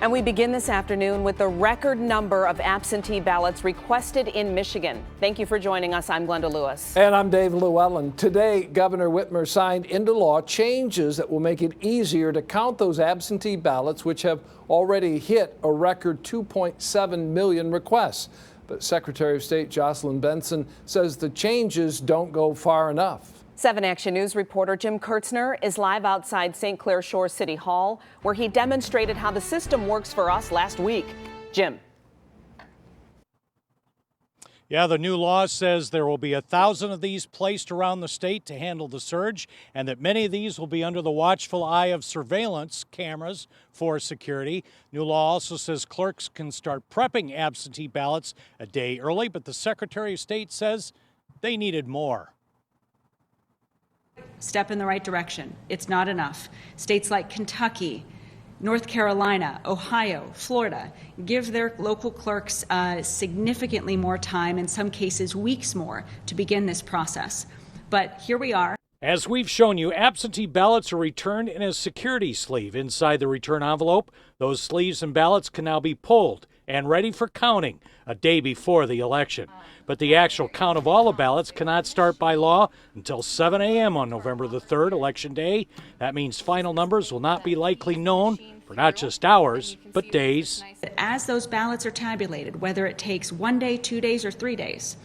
And we begin this afternoon with the record number of absentee ballots requested in Michigan. Thank you for joining us. I'm Glenda Lewis. And I'm Dave Llewellyn. Today, Governor Whitmer signed into law changes that will make it easier to count those absentee ballots, which have already hit a record 2.7 million requests. But Secretary of State Jocelyn Benson says the changes don't go far enough. 7 Action News reporter Jim Kurtzner is live outside St. Clair Shores City Hall, where he demonstrated how the system works for us last week. Jim. Yeah, the new law says there will be 1,000 of these placed around the state to handle the surge, and that many of these will be under the watchful eye of surveillance cameras for security. New law also says clerks can start prepping absentee ballots a day early, but the Secretary of State says they needed more. Step in the right direction. It's not enough. States like Kentucky, North Carolina, Ohio, Florida give their local clerks significantly more time, in some cases weeks more, to begin this process. But here we are. As we've shown you, absentee ballots are returned in a security sleeve inside the return envelope. Those sleeves and ballots can now be pulled and ready for counting a day before the election. But the actual count of all the ballots cannot start by law until 7 a.m. on November the 3rd, Election Day. That means final numbers will not be likely known for not just hours, but days. As those ballots are tabulated, whether it takes 1 day, 2 days, or 3 days,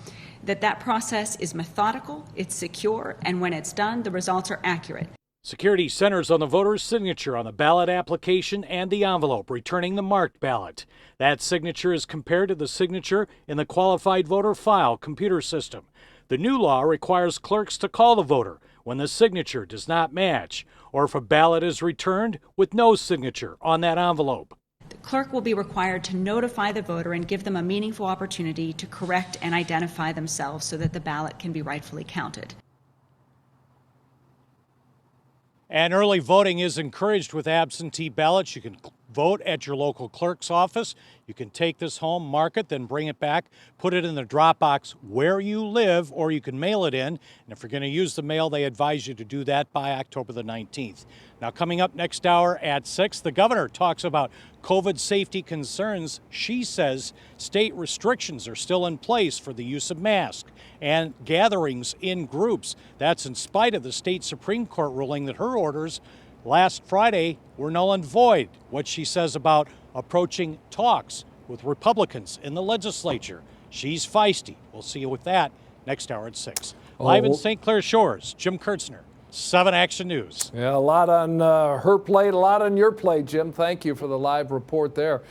that process is methodical, it's secure, and when it's done, the results are accurate. Security centers on the voter's signature on the ballot application and the envelope, returning the marked ballot. That signature is compared to the signature in the qualified voter file computer system. The new law requires clerks to call the voter when the signature does not match, or if a ballot is returned with no signature on that envelope. The clerk will be required to notify the voter and give them a meaningful opportunity to correct and identify themselves so that the ballot can be rightfully counted. And early voting is encouraged with absentee ballots. You can vote at your local clerk's office. You can take this home, mark it, then bring it back, put it in the drop box where you live, or you can mail it in. And if you're going to use the mail, they advise you to do that by October the 19th. Now, coming up next hour at 6, the governor talks about COVID safety concerns. She says state restrictions are still in place for the use of masks and gatherings in groups. That's in spite of the state Supreme Court ruling that her orders last Friday were null and void. What she says about approaching talks with Republicans in the legislature. She's feisty. We'll see you with that next hour at 6. Live in St. Clair Shores, Jim Kurtzner, 7 Action News. Yeah, a lot on her plate, a lot on your plate, Jim. Thank you for the live report there.